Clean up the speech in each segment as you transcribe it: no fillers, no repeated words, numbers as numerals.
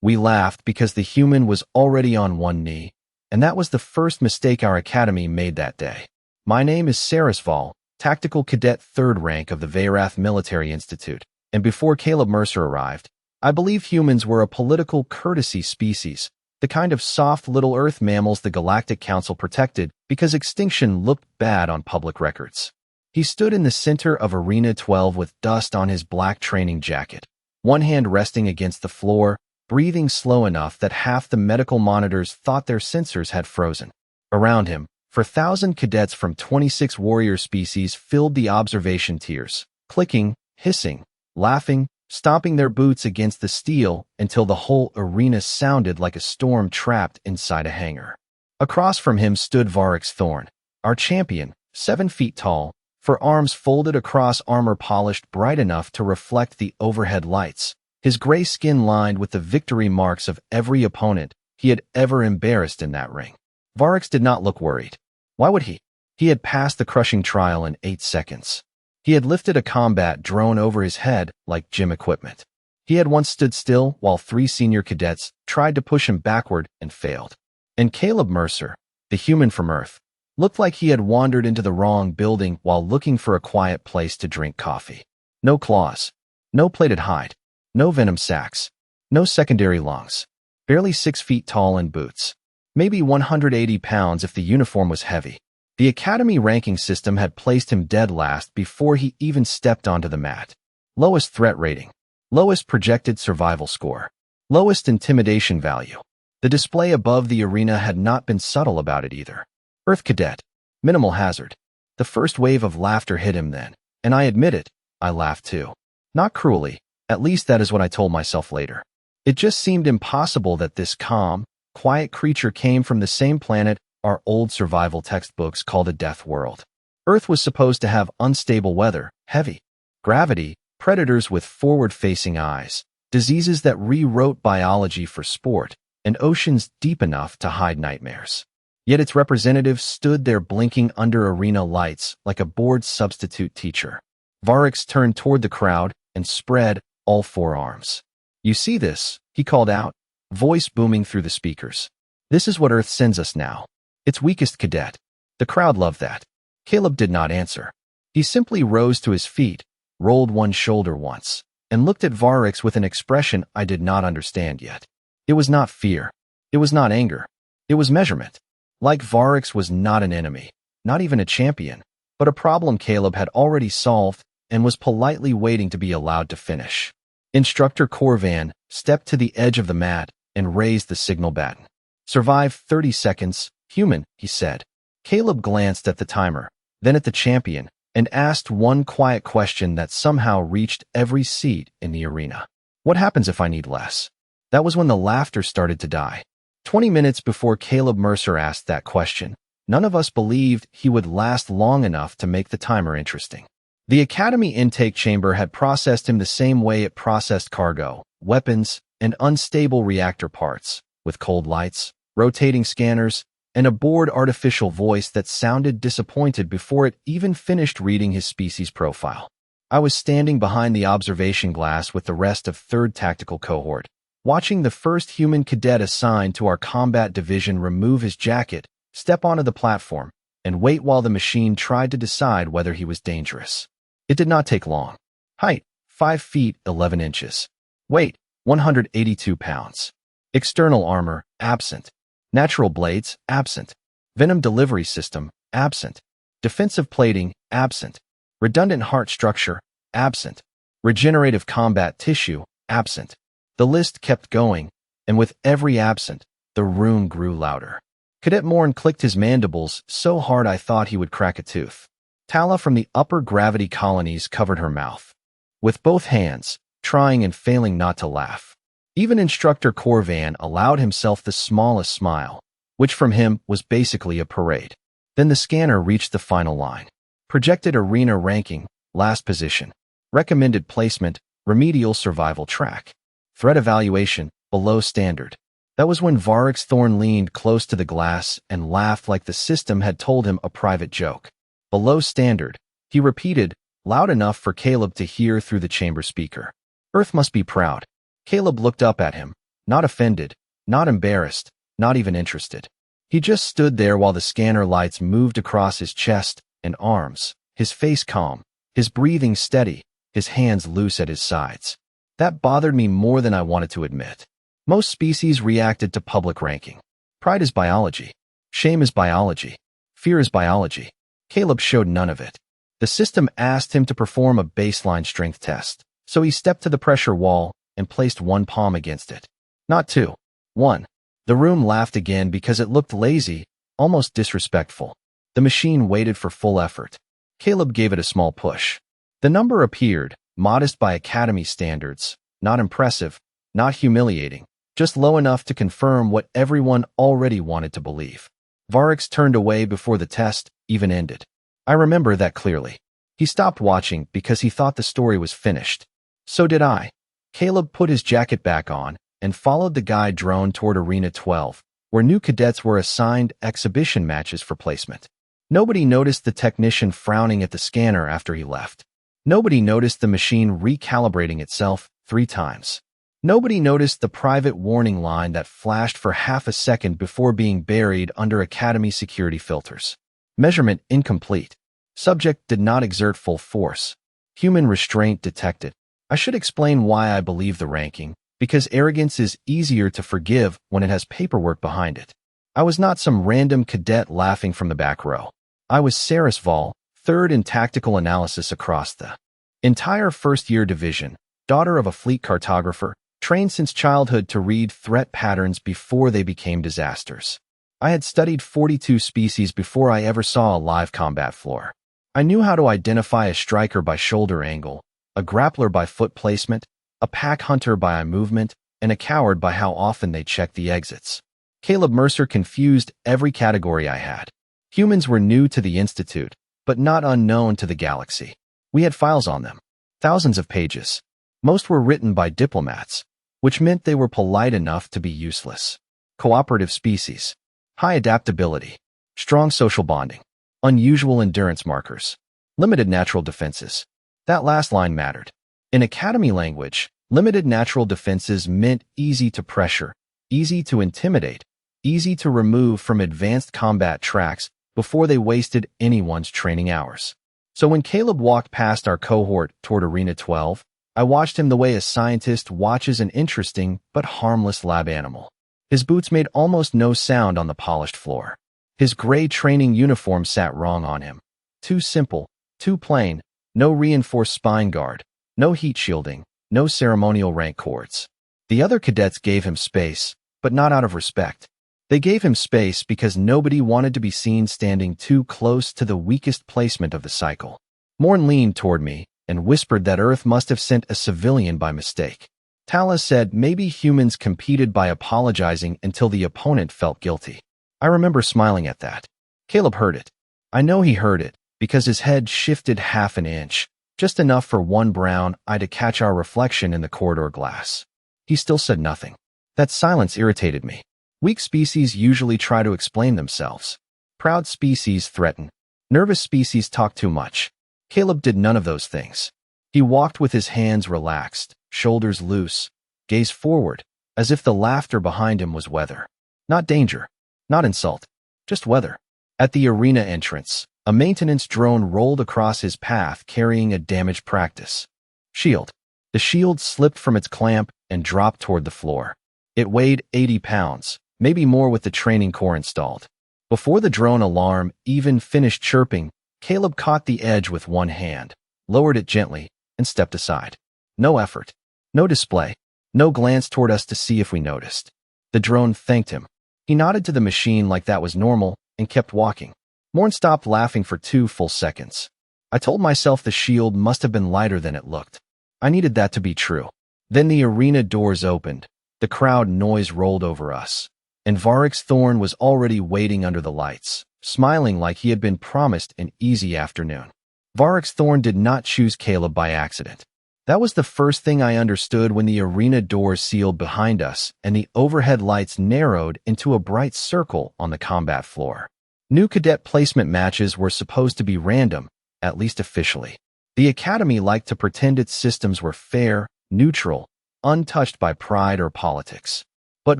We laughed because the human was already on one knee, and that was the first mistake our academy made that day. My name is Sarisval, Tactical Cadet 3rd rank of the Varrix Military Institute, and before Caleb Mercer arrived, I believe humans were a political courtesy species, the kind of soft little earth mammals the Galactic Council protected because extinction looked bad on public records. He stood in the center of Arena 12 with dust on his black training jacket, one hand resting against the floor, breathing slow enough that half the medical monitors thought their sensors had frozen. Around him, 4,000 cadets from 26 warrior species filled the observation tiers, clicking, hissing, laughing, stomping their boots against the steel until the whole arena sounded like a storm trapped inside a hangar. Across from him stood Varrix Thorne, our champion, 7 feet tall, for arms folded across armor polished bright enough to reflect the overhead lights, his gray skin lined with the victory marks of every opponent he had ever embarrassed in that ring. Varrix did not look worried. Why would he? He had passed the crushing trial in 8 seconds. He had lifted a combat drone over his head like gym equipment. He had once stood still while 3 senior cadets tried to push him backward and failed. And Caleb Mercer, the human from Earth, looked like he had wandered into the wrong building while looking for a quiet place to drink coffee. No claws, no plated hide, no venom sacs, no secondary lungs, barely 6 feet tall in boots, maybe 180 pounds if the uniform was heavy. The academy ranking system had placed him dead last before he even stepped onto the mat. Lowest threat rating, lowest projected survival score, lowest intimidation value. The display above the arena had not been subtle about it either. Earth Cadet, minimal hazard. The first wave of laughter hit him then, and I admit it, I laughed too. Not cruelly, at least that is what I told myself later. It just seemed impossible that this calm, quiet creature came from the same planet our old survival textbooks called a death world. Earth was supposed to have unstable weather, heavy gravity, predators with forward-facing eyes, diseases that rewrote biology for sport, and oceans deep enough to hide nightmares. Yet its representatives stood there blinking under arena lights like a bored substitute teacher. Varrix turned toward the crowd and spread all 4 arms. You see this, he called out, voice booming through the speakers. This is what Earth sends us now. Its weakest cadet. The crowd loved that. Caleb did not answer. He simply rose to his feet, rolled one shoulder once, and looked at Varrix with an expression I did not understand yet. It was not fear. It was not anger. It was measurement. Like Varrix was not an enemy, not even a champion, but a problem Caleb had already solved and was politely waiting to be allowed to finish. Instructor Corvan stepped to the edge of the mat and raised the signal baton. Survive 30 seconds, human, he said. Caleb glanced at the timer, then at the champion, and asked one quiet question that somehow reached every seat in the arena. What happens if I need less? That was when the laughter started to die. 20 minutes before Caleb Mercer asked that question, none of us believed he would last long enough to make the timer interesting. The Academy intake chamber had processed him the same way it processed cargo, weapons, and unstable reactor parts, with cold lights, rotating scanners, and a bored artificial voice that sounded disappointed before it even finished reading his species profile. I was standing behind the observation glass with the rest of 3rd Tactical Cohort, watching the first human cadet assigned to our combat division remove his jacket, step onto the platform, and wait while the machine tried to decide whether he was dangerous. It did not take long. Height, 5 feet 11 inches. Weight, 182 pounds. External armor, absent. Natural blades, absent. Venom delivery system, absent. Defensive plating, absent. Redundant heart structure, absent. Regenerative combat tissue, absent. The list kept going, and with every absent, the room grew louder. Cadet Morn clicked his mandibles so hard I thought he would crack a tooth. Tala from the upper gravity colonies covered her mouth, with both hands, trying and failing not to laugh. Even Instructor Corvan allowed himself the smallest smile, which from him was basically a parade. Then the scanner reached the final line. Projected arena ranking, last position. Recommended placement, remedial survival track. Threat evaluation, below standard. That was when Varrix Thorne leaned close to the glass and laughed like the system had told him a private joke. Below standard, he repeated, loud enough for Caleb to hear through the chamber speaker. Earth must be proud. Caleb looked up at him, Not offended, not embarrassed, not even interested. He just stood there while the scanner lights moved across his chest and arms, his face calm, his breathing steady, his hands loose at his sides. That bothered me more than I wanted to admit. Most species reacted to public ranking. Pride is biology. Shame is biology. Fear is biology. Caleb showed none of it. The system asked him to perform a baseline strength test, so he stepped to the pressure wall and placed one palm against it. Not two. One. The room laughed again because it looked lazy, almost disrespectful. The machine waited for full effort. Caleb gave it a small push. The number appeared, modest by academy standards, not impressive, not humiliating, just low enough to confirm what everyone already wanted to believe. Varrix turned away before the test even ended. I remember that clearly. He stopped watching because he thought the story was finished. So did I. Caleb put his jacket back on and followed the guide drone toward Arena 12, where new cadets were assigned exhibition matches for placement. Nobody noticed the technician frowning at the scanner after he left. Nobody noticed the machine recalibrating itself 3 times. Nobody noticed the private warning line that flashed for half a second before being buried under Academy security filters. Measurement incomplete. Subject did not exert full force. Human restraint detected. I should explain why I believe the ranking, because arrogance is easier to forgive when it has paperwork behind it. I was not some random cadet laughing from the back row. I was Sarisval, third in tactical analysis across the entire first-year division, daughter of a fleet cartographer, trained since childhood to read threat patterns before they became disasters. I had studied 42 species before I ever saw a live combat floor. I knew how to identify a striker by shoulder angle, a grappler by foot placement, a pack hunter by eye movement, and a coward by how often they checked the exits. Caleb Mercer confused every category I had. Humans were new to the Institute, but not unknown to the galaxy. We had files on them. Thousands of pages. Most were written by diplomats, which meant they were polite enough to be useless. Cooperative species. High adaptability. Strong social bonding. Unusual endurance markers. Limited natural defenses. That last line mattered. In Academy language, limited natural defenses meant easy to pressure, easy to intimidate, easy to remove from advanced combat tracks before they wasted anyone's training hours. So when Caleb walked past our cohort toward Arena 12, I watched him the way a scientist watches an interesting but harmless lab animal. His boots made almost no sound on the polished floor. His gray training uniform sat wrong on him. Too simple, too plain, no reinforced spine guard, no heat shielding, no ceremonial rank cords. The other cadets gave him space, but not out of respect. They gave him space because nobody wanted to be seen standing too close to the weakest placement of the cycle. Morn leaned toward me and whispered that Earth must have sent a civilian by mistake. Tala said maybe humans competed by apologizing until the opponent felt guilty. I remember smiling at that. Caleb heard it. I know he heard it because his head shifted half an inch, just enough for one brown eye to catch our reflection in the corridor glass. He still said nothing. That silence irritated me. Weak species usually try to explain themselves. Proud species threaten. Nervous species talk too much. Caleb did none of those things. He walked with his hands relaxed, shoulders loose, gaze forward, as if the laughter behind him was weather. Not danger, not insult, just weather. At the arena entrance, a maintenance drone rolled across his path carrying a damaged practice shield. The shield slipped from its clamp and dropped toward the floor. It weighed 80 pounds, maybe more with the training core installed. Before the drone alarm even finished chirping, Caleb caught the edge with one hand, lowered it gently, and stepped aside. No effort, no display, no glance toward us to see if we noticed. The drone thanked him. He nodded to the machine like that was normal and kept walking. Morn stopped laughing for 2 full seconds. I told myself the shield must have been lighter than it looked. I needed that to be true. Then the arena doors opened. The crowd noise rolled over us, and Varrix Thorne was already waiting under the lights, smiling like he had been promised an easy afternoon. Varrix Thorne did not choose Caleb by accident. That was the first thing I understood when the arena doors sealed behind us and the overhead lights narrowed into a bright circle on the combat floor. New cadet placement matches were supposed to be random, at least officially. The Academy liked to pretend its systems were fair, neutral, untouched by pride or politics. But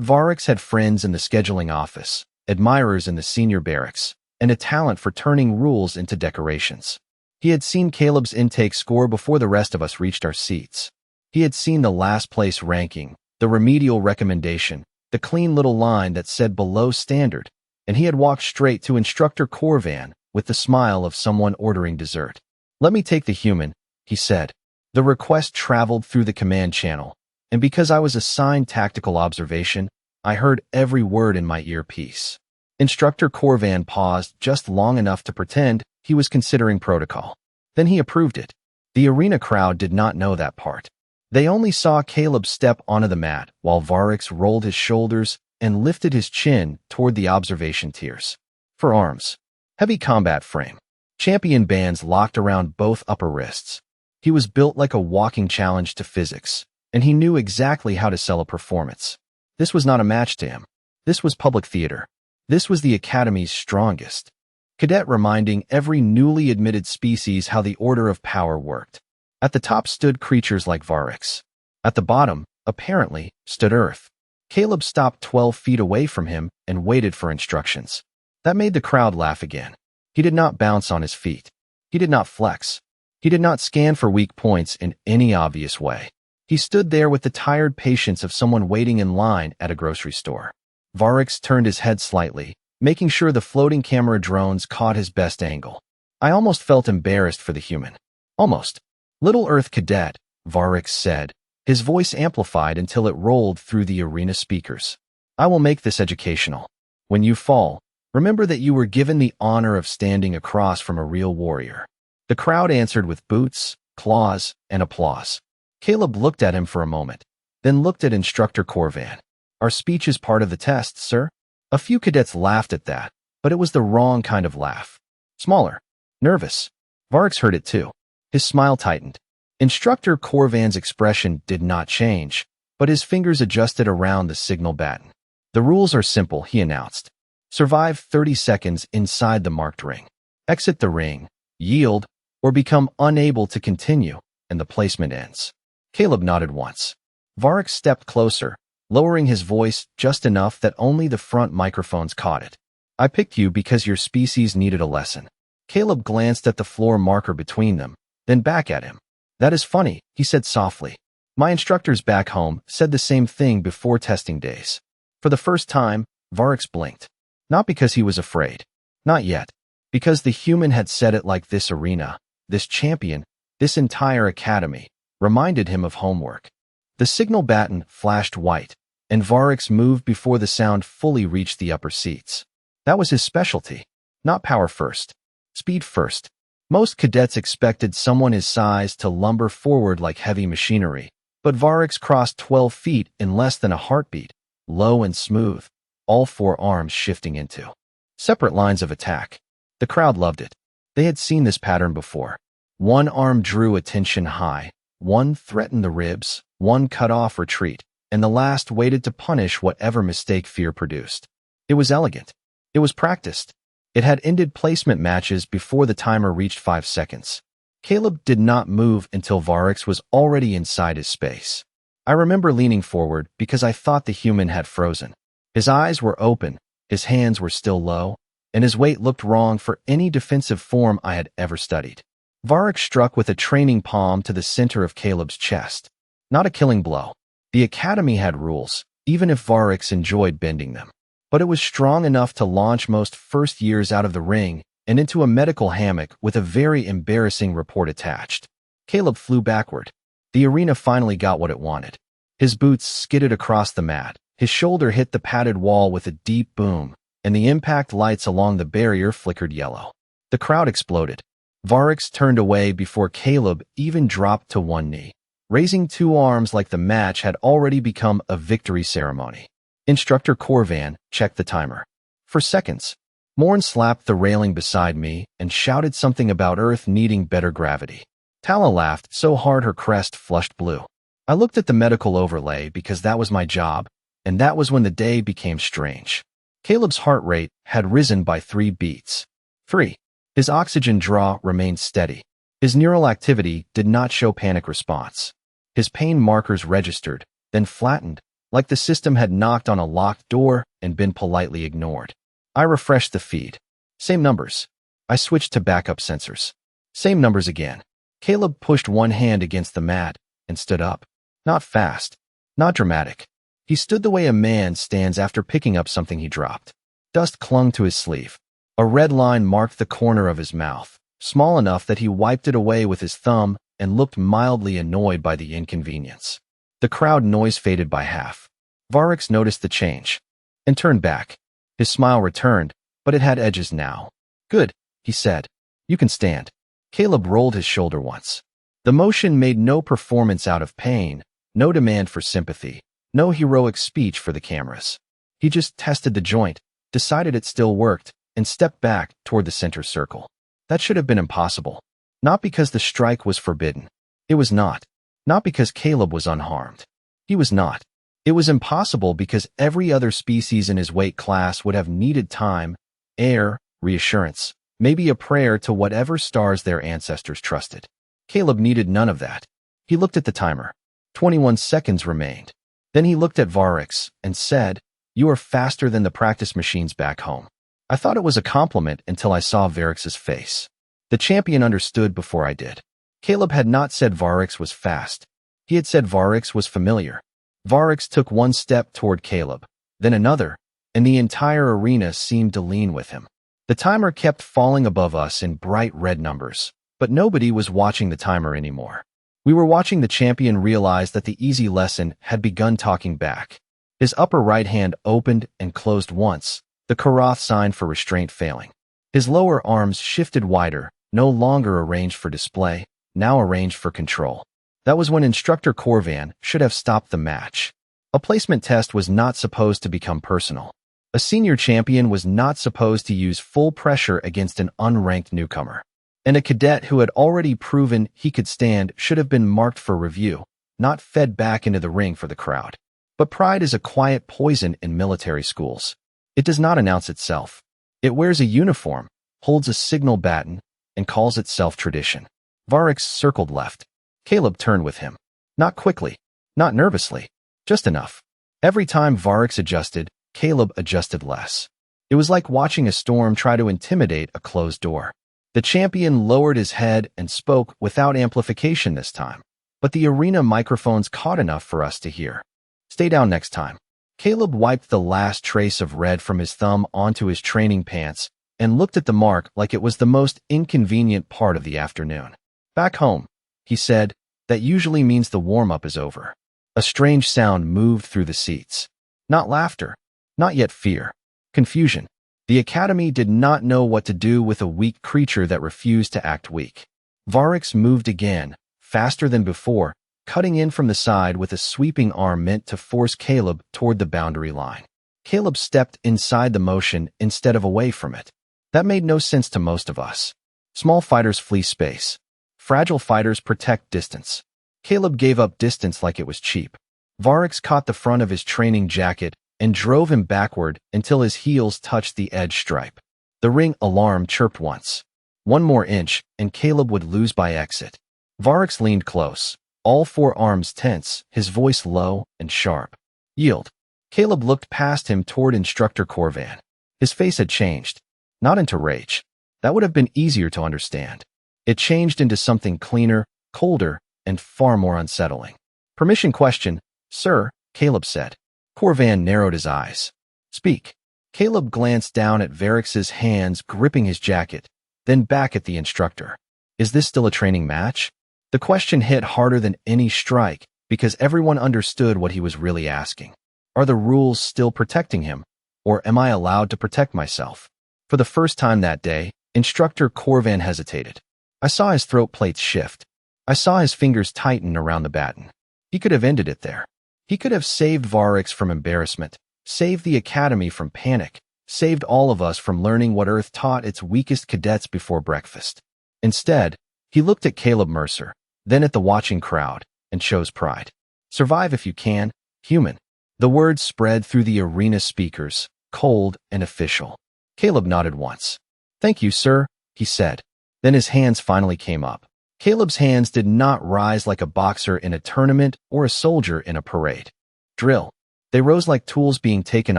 Varrix had friends in the scheduling office, admirers in the senior barracks, and a talent for turning rules into decorations. He had seen Caleb's intake score before the rest of us reached our seats. He had seen the last place ranking, the remedial recommendation, the clean little line that said below standard, and he had walked straight to Instructor Corvan with the smile of someone ordering dessert. "Let me take the human," he said. The request traveled through the command channel, and because I was assigned tactical observation, I heard every word in my earpiece. Instructor Corvan paused just long enough to pretend he was considering protocol. Then he approved it. The arena crowd did not know that part. They only saw Caleb step onto the mat while Varrix rolled his shoulders and lifted his chin toward the observation tiers. For arms, heavy combat frame, champion bands locked around both upper wrists. He was built like a walking challenge to physics, and he knew exactly how to sell a performance. This was not a match to him. This was public theater. This was the Academy's strongest. Cadet reminding every newly admitted species how the order of power worked. At the top stood creatures like Varrix. At the bottom, apparently, stood Earth. Caleb stopped 12 feet away from him and waited for instructions. That made the crowd laugh again. He did not bounce on his feet. He did not flex. He did not scan for weak points in any obvious way. He stood there with the tired patience of someone waiting in line at a grocery store. Varrix turned his head slightly, making sure the floating camera drones caught his best angle. I almost felt embarrassed for the human. Almost. "Little Earth Cadet," Varrix said, his voice amplified until it rolled through the arena speakers. "I will make this educational. When you fall, remember that you were given the honor of standing across from a real warrior." The crowd answered with boots, claws, and applause. Caleb looked at him for a moment, then looked at Instructor Corvan. "Our speech is part of the test, sir?" A few cadets laughed at that, but it was the wrong kind of laugh. Smaller. Nervous. Varrix heard it too. His smile tightened. Instructor Corvan's expression did not change, but his fingers adjusted around the signal baton. "The rules are simple," he announced. "Survive 30 seconds inside the marked ring. Exit the ring, yield, or become unable to continue, and the placement ends." Caleb nodded once. Varrix stepped closer, lowering his voice just enough that only the front microphones caught it. "I picked you because your species needed a lesson." Caleb glanced at the floor marker between them, then back at him. "That is funny," he said softly. "My instructors back home said the same thing before testing days." For the first time, Varrix blinked. Not because he was afraid. Not yet. Because the human had said it like this arena, this champion, this entire academy, reminded him of homework. The signal baton flashed white, and Varrix moved before the sound fully reached the upper seats. That was his specialty. Not power first. Speed first. Most cadets expected someone his size to lumber forward like heavy machinery, but Varrix crossed 12 feet in less than a heartbeat, low and smooth, all four arms shifting into separate lines of attack. The crowd loved it. They had seen this pattern before. One arm drew attention high, one threatened the ribs, one cut off retreat, and the last waited to punish whatever mistake fear produced. It was elegant. It was practiced. It had ended placement matches before the timer reached 5 seconds. Caleb did not move until Varrix was already inside his space. I remember leaning forward because I thought the human had frozen. His eyes were open, his hands were still low, and his weight looked wrong for any defensive form I had ever studied. Varrix struck with a training palm to the center of Caleb's chest. Not a killing blow. The Academy had rules, even if Varrix enjoyed bending them. But it was strong enough to launch most first years out of the ring and into a medical hammock with a very embarrassing report attached. Caleb flew backward. The arena finally got what it wanted. His boots skidded across the mat, his shoulder hit the padded wall with a deep boom, and the impact lights along the barrier flickered yellow. The crowd exploded. Varrix turned away before Caleb even dropped to one knee, raising two arms like the match had already become a victory ceremony. Instructor Corvan checked the timer. For seconds, Morn slapped the railing beside me and shouted something about Earth needing better gravity. Tala laughed so hard her crest flushed blue. I looked at the medical overlay because that was my job, and that was when the day became strange. Caleb's heart rate had risen by 3 beats. 3. His oxygen draw remained steady. His neural activity did not show panic response. His pain markers registered, then flattened, like the system had knocked on a locked door and been politely ignored. I refreshed the feed. Same numbers. I switched to backup sensors. Same numbers again. Caleb pushed one hand against the mat and stood up. Not fast. Not dramatic. He stood the way a man stands after picking up something he dropped. Dust clung to his sleeve. A red line marked the corner of his mouth, small enough that he wiped it away with his thumb and looked mildly annoyed by the inconvenience. The crowd noise faded by half. Varrix noticed the change and turned back. His smile returned, but it had edges now. Good, he said. You can stand. Caleb rolled his shoulder once. The motion made no performance out of pain, no demand for sympathy, no heroic speech for the cameras. He just tested the joint, decided it still worked, and stepped back toward the center circle. That should have been impossible. Not because the strike was forbidden. It was not. Not because Caleb was unharmed. He was not. It was impossible because every other species in his weight class would have needed time, air, reassurance, maybe a prayer to whatever stars their ancestors trusted. Caleb needed none of that. He looked at the timer. 21 seconds remained. Then he looked at Varrix and said, "You are faster than the practice machines back home." I thought it was a compliment until I saw Varrix's face. The champion understood before I did. Caleb had not said Varrix was fast. He had said Varrix was familiar. Varrix took one step toward Caleb, then another, and the entire arena seemed to lean with him. The timer kept falling above us in bright red numbers, but nobody was watching the timer anymore. We were watching the champion realize that the easy lesson had begun talking back. His upper right hand opened and closed once, the Karath sign for restraint failing. His lower arms shifted wider, no longer arranged for display, now arranged for control. That was when Instructor Corvan should have stopped the match. A placement test was not supposed to become personal. A senior champion was not supposed to use full pressure against an unranked newcomer. And a cadet who had already proven he could stand should have been marked for review, not fed back into the ring for the crowd. But pride is a quiet poison in military schools. It does not announce itself. It wears a uniform, holds a signal baton, and calls itself tradition. Varrix circled left. Caleb turned with him. Not quickly, not nervously, just enough. Every time Varrix adjusted, Caleb adjusted less. It was like watching a storm try to intimidate a closed door. The champion lowered his head and spoke without amplification this time, but the arena microphones caught enough for us to hear. Stay down next time. Caleb wiped the last trace of red from his thumb onto his training pants and looked at the mark like it was the most inconvenient part of the afternoon. Back home, he said, that usually means the warm-up is over. A strange sound moved through the seats. Not laughter, not yet fear. Confusion. The academy did not know what to do with a weak creature that refused to act weak. Varrix moved again, faster than before, cutting in from the side with a sweeping arm meant to force Caleb toward the boundary line. Caleb stepped inside the motion instead of away from it. That made no sense to most of us. Small fighters flee space. Fragile fighters protect distance. Caleb gave up distance like it was cheap. Varrix caught the front of his training jacket and drove him backward until his heels touched the edge stripe. The ring alarm chirped once. One more inch, and Caleb would lose by exit. Varrix leaned close, all four arms tense, his voice low and sharp. Yield. Caleb looked past him toward Instructor Corvan. His face had changed. Not into rage. That would have been easier to understand. It changed into something cleaner, colder, and far more unsettling. Permission question, sir, Caleb said. Corvan narrowed his eyes. Speak. Caleb glanced down at Varrix's hands gripping his jacket, then back at the instructor. Is this still a training match? The question hit harder than any strike because everyone understood what he was really asking. Are the rules still protecting him, or am I allowed to protect myself? For the first time that day, Instructor Corvan hesitated. I saw his throat plates shift. I saw his fingers tighten around the baton. He could have ended it there. He could have saved Varrix from embarrassment, saved the academy from panic, saved all of us from learning what Earth taught its weakest cadets before breakfast. Instead, he looked at Caleb Mercer, then at the watching crowd, and chose pride. Survive if you can, human. The words spread through the arena speakers, cold and official. Caleb nodded once. Thank you, sir, he said. Then his hands finally came up. Caleb's hands did not rise like a boxer in a tournament or a soldier in a parade. Drill. They rose like tools being taken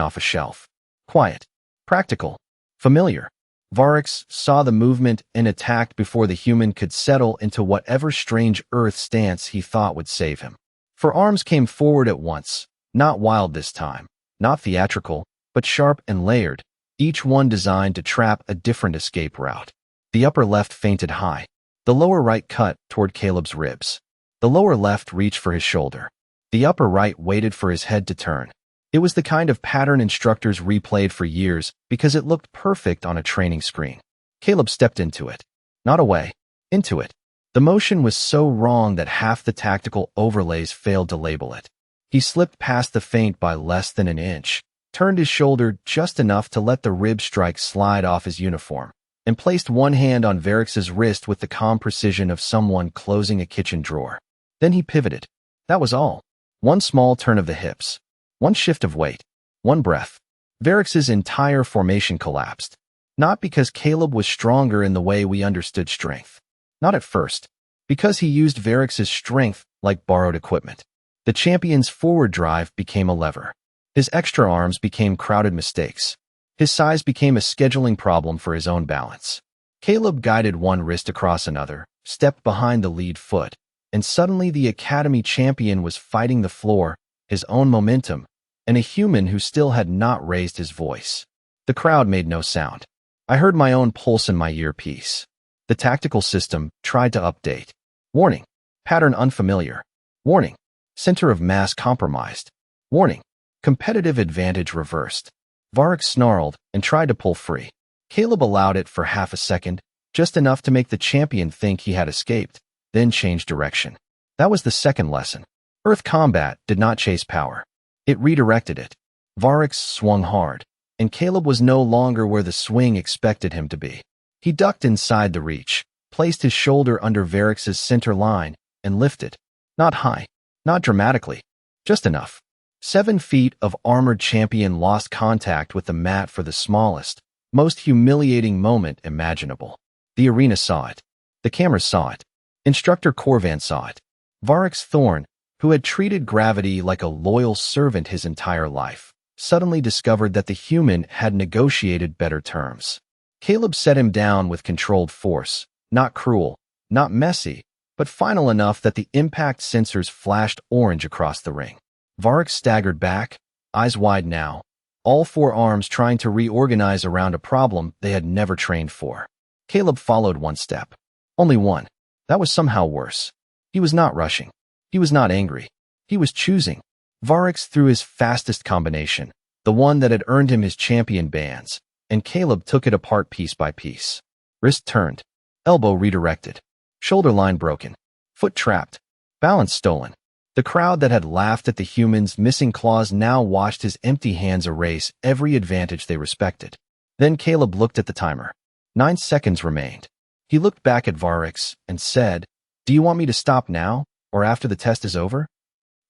off a shelf. Quiet. Practical. Familiar. Varrix saw the movement and attacked before the human could settle into whatever strange earth stance he thought would save him. Four arms came forward at once, not wild this time, not theatrical, but sharp and layered, each one designed to trap a different escape route. The upper left feinted high. The lower right cut toward Caleb's ribs. The lower left reached for his shoulder. The upper right waited for his head to turn. It was the kind of pattern instructors replayed for years because it looked perfect on a training screen. Caleb stepped into it. Not away. Into it. The motion was so wrong that half the tactical overlays failed to label it. He slipped past the feint by less than an inch, turned his shoulder just enough to let the rib strike slide off his uniform, and placed one hand on Varrix's wrist with the calm precision of someone closing a kitchen drawer. Then he pivoted. That was all. One small turn of the hips. One shift of weight. One breath. Varrix's entire formation collapsed. Not because Caleb was stronger in the way we understood strength. Not at first. Because he used Varrix's strength like borrowed equipment. The champion's forward drive became a lever. His extra arms became crowded mistakes. His size became a scheduling problem for his own balance. Caleb guided one wrist across another, stepped behind the lead foot, and suddenly the Academy champion was fighting the floor, his own momentum, and a human who still had not raised his voice. The crowd made no sound. I heard my own pulse in my earpiece. The tactical system tried to update. Warning. Pattern unfamiliar. Warning. Center of mass compromised. Warning. Competitive advantage reversed. Varrix snarled and tried to pull free. Caleb allowed it for half a second, just enough to make the champion think he had escaped, then changed direction. That was the second lesson. Earth combat did not chase power. It redirected it. Varrix swung hard, and Caleb was no longer where the swing expected him to be. He ducked inside the reach, placed his shoulder under Varrix's center line, and lifted. Not high, not dramatically, just enough. 7 feet of armored champion lost contact with the mat for the smallest, most humiliating moment imaginable. The arena saw it. The cameras saw it. Instructor Corvan saw it. Varrix Thorne, who had treated gravity like a loyal servant his entire life, suddenly discovered that the human had negotiated better terms. Caleb set him down with controlled force, not cruel, not messy, but final enough that the impact sensors flashed orange across the ring. Varrix staggered back, eyes wide now, all 4 arms trying to reorganize around a problem they had never trained for. Caleb followed one step. Only one. That was somehow worse. He was not rushing. He was not angry. He was choosing. Varrix threw his fastest combination, the one that had earned him his champion bands, and Caleb took it apart piece by piece. Wrist turned. Elbow redirected. Shoulder line broken. Foot trapped. Balance stolen. The crowd that had laughed at the human's missing claws now watched his empty hands erase every advantage they respected. Then Caleb looked at the timer. 9 seconds remained. He looked back at Varrix and said, "Do you want me to stop now, or after the test is over?"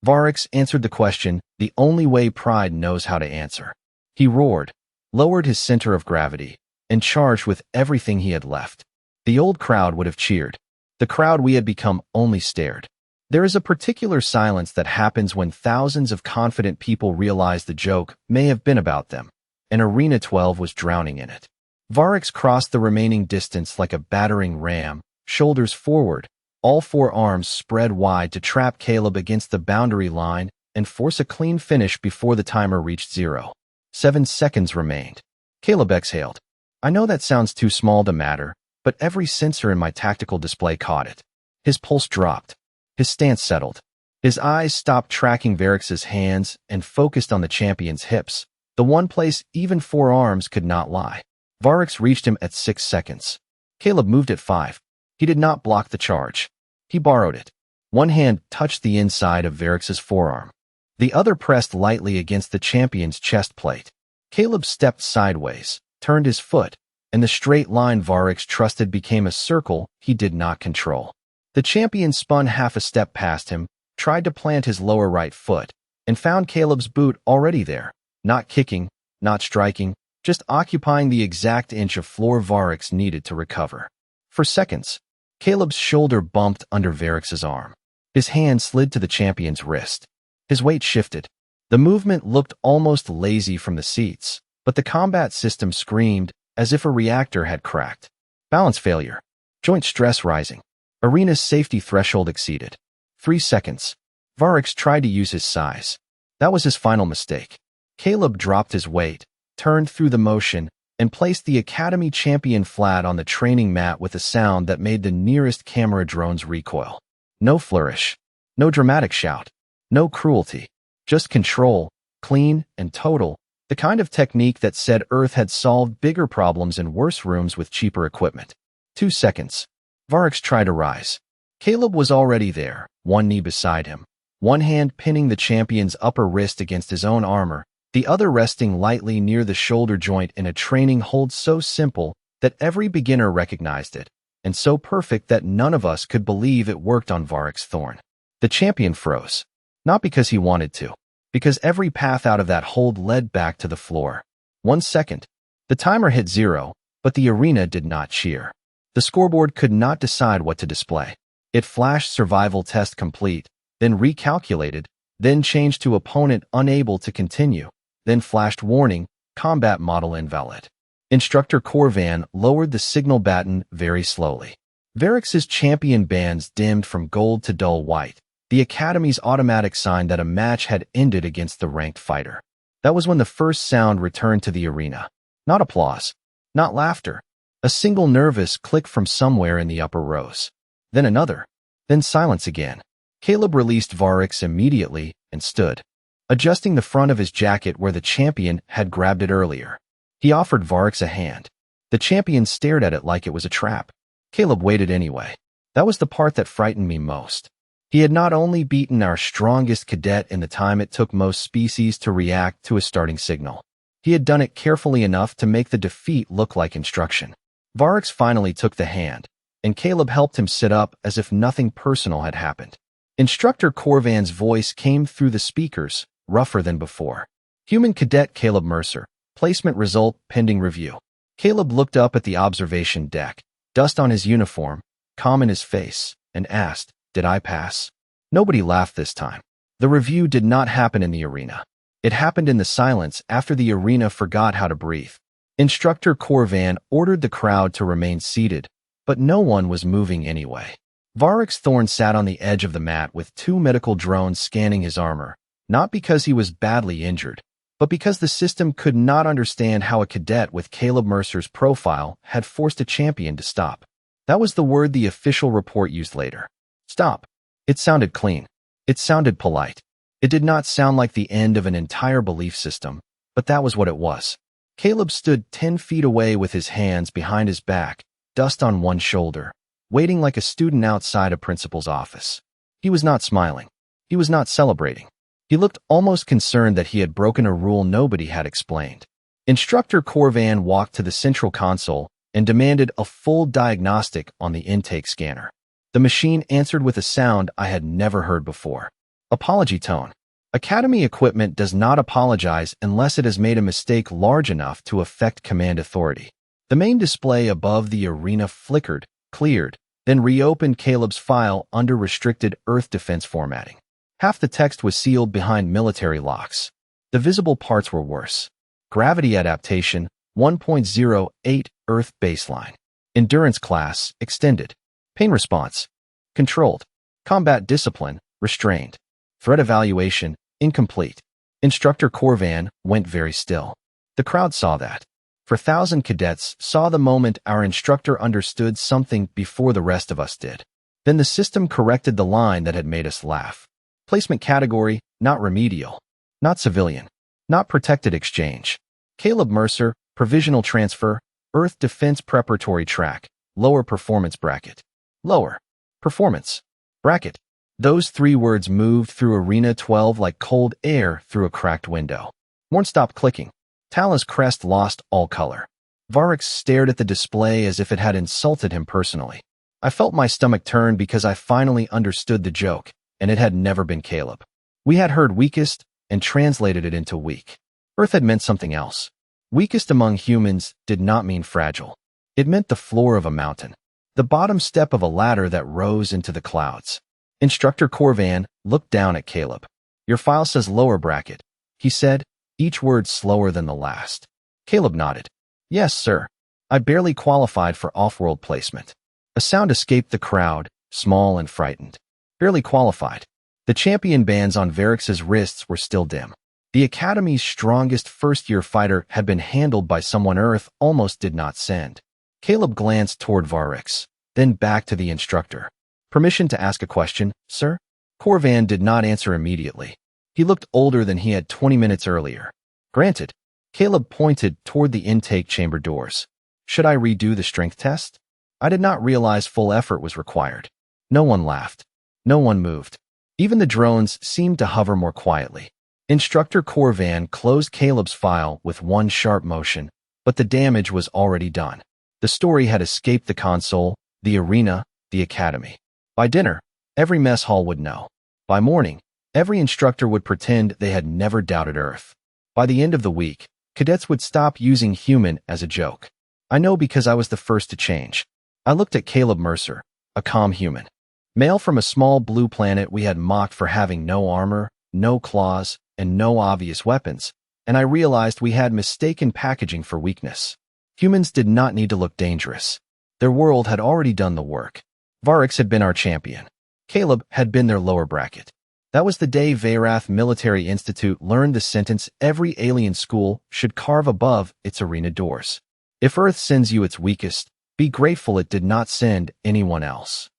Varrix answered the question the only way pride knows how to answer. He roared, lowered his center of gravity, and charged with everything he had left. The old crowd would have cheered. The crowd we had become only stared. There is a particular silence that happens when thousands of confident people realize the joke may have been about them, and Arena 12 was drowning in it. Varrix crossed the remaining distance like a battering ram, shoulders forward, all 4 arms spread wide to trap Caleb against the boundary line and force a clean finish before the timer reached 0. 7 seconds remained. Caleb exhaled. I know that sounds too small to matter, but every sensor in my tactical display caught it. His pulse dropped. His stance settled. His eyes stopped tracking Varrix's hands and focused on the champion's hips, the one place even 4 arms could not lie. Varrix reached him at 6 seconds. Caleb moved at 5. He did not block the charge. He borrowed it. One hand touched the inside of Varrix's forearm. The other pressed lightly against the champion's chest plate. Caleb stepped sideways, turned his foot, and the straight line Varrix trusted became a circle he did not control. The champion spun half a step past him, tried to plant his lower right foot, and found Caleb's boot already there, not kicking, not striking, just occupying the exact inch of floor Varrix needed to recover. For seconds, Caleb's shoulder bumped under Varrix's arm. His hand slid to the champion's wrist. His weight shifted. The movement looked almost lazy from the seats, but the combat system screamed as if a reactor had cracked. Balance failure. Joint stress rising. Arena's safety threshold exceeded. 3 seconds. Varrix tried to use his size. That was his final mistake. Caleb dropped his weight, turned through the motion, and placed the Academy champion flat on the training mat with a sound that made the nearest camera drones recoil. No flourish. No dramatic shout. No cruelty. Just control, clean and total, the kind of technique that said Earth had solved bigger problems in worse rooms with cheaper equipment. 2 seconds. Varrix tried to rise. Caleb was already there, one knee beside him, one hand pinning the champion's upper wrist against his own armor, the other resting lightly near the shoulder joint in a training hold so simple that every beginner recognized it, and so perfect that none of us could believe it worked on Varrix Thorne. The champion froze. Not because he wanted to, because every path out of that hold led back to the floor. 1 second. The timer hit 0, but the arena did not cheer. The scoreboard could not decide what to display. It flashed survival test complete, then recalculated, then changed to opponent unable to continue, then flashed warning, combat model invalid. Instructor Corvan lowered the signal baton very slowly. Varrix's champion bands dimmed from gold to dull white, the Academy's automatic sign that a match had ended against the ranked fighter. That was when the first sound returned to the arena. Not applause, not laughter. A single nervous click from somewhere in the upper rows. Then another. Then silence again. Caleb released Varrix immediately and stood, adjusting the front of his jacket where the champion had grabbed it earlier. He offered Varrix a hand. The champion stared at it like it was a trap. Caleb waited anyway. That was the part that frightened me most. He had not only beaten our strongest cadet in the time it took most species to react to a starting signal. He had done it carefully enough to make the defeat look like instruction. Varrix finally took the hand, and Caleb helped him sit up as if nothing personal had happened. Instructor Corvan's voice came through the speakers, rougher than before. Human Cadet Caleb Mercer, placement result pending review. Caleb looked up at the observation deck, dust on his uniform, calm in his face, and asked, "Did I pass?" Nobody laughed this time. The review did not happen in the arena. It happened in the silence after the arena forgot how to breathe. Instructor Corvan ordered the crowd to remain seated, but no one was moving anyway. Varrix Thorne sat on the edge of the mat with 2 medical drones scanning his armor, not because he was badly injured, but because the system could not understand how a cadet with Caleb Mercer's profile had forced a champion to stop. That was the word the official report used later. Stop. It sounded clean. It sounded polite. It did not sound like the end of an entire belief system, but that was what it was. Caleb stood 10 feet away with his hands behind his back, dust on one shoulder, waiting like a student outside a principal's office. He was not smiling. He was not celebrating. He looked almost concerned that he had broken a rule nobody had explained. Instructor Corvan walked to the central console and demanded a full diagnostic on the intake scanner. The machine answered with a sound I had never heard before. Apology tone. Academy equipment does not apologize unless it has made a mistake large enough to affect command authority. The main display above the arena flickered, cleared, then reopened Caleb's file under restricted Earth defense formatting. Half the text was sealed behind military locks. The visible parts were worse. Gravity adaptation, 1.08, Earth baseline. Endurance class, extended. Pain response, controlled. Combat discipline, restrained. Threat evaluation, incomplete. Instructor Corvan went very still. The crowd saw that. 4,000 cadets saw the moment our instructor understood something before the rest of us did. Then the system corrected the line that had made us laugh. Placement category, not remedial. Not civilian. Not protected exchange. Caleb Mercer, provisional transfer, Earth Defense Preparatory Track, lower performance bracket. Lower performance bracket. Those 3 words moved through Arena 12 like cold air through a cracked window. Morn stopped clicking. Tala's crest lost all color. Varrix stared at the display as if it had insulted him personally. I felt my stomach turn because I finally understood the joke, and it had never been Caleb. We had heard weakest and translated it into weak. Earth had meant something else. Weakest among humans did not mean fragile. It meant the floor of a mountain, the bottom step of a ladder that rose into the clouds. Instructor Corvan looked down at Caleb. Your file says lower bracket, he said, each word slower than the last. Caleb nodded. Yes, sir. I barely qualified for off-world placement. A sound escaped the crowd, small and frightened. Barely qualified. The champion bands on Varrix's wrists were still dim. The Academy's strongest first-year fighter had been handled by someone Earth almost did not send. Caleb glanced toward Varrix, then back to the instructor. Permission to ask a question, sir? Corvan did not answer immediately. He looked older than he had 20 minutes earlier. Granted. Caleb pointed toward the intake chamber doors. Should I redo the strength test? I did not realize full effort was required. No one laughed. No one moved. Even the drones seemed to hover more quietly. Instructor Corvan closed Caleb's file with one sharp motion, but the damage was already done. The story had escaped the console, the arena, the academy. By dinner, every mess hall would know. By morning, every instructor would pretend they had never doubted Earth. By the end of the week, cadets would stop using human as a joke. I know because I was the first to change. I looked at Caleb Mercer, a calm human. Male from a small blue planet we had mocked for having no armor, no claws, and no obvious weapons, and I realized we had mistaken packaging for weakness. Humans did not need to look dangerous. Their world had already done the work. Varrix had been our champion. Caleb had been their lower bracket. That was the day Varrix Military Institute learned the sentence every alien school should carve above its arena doors. If Earth sends you its weakest, be grateful it did not send anyone else.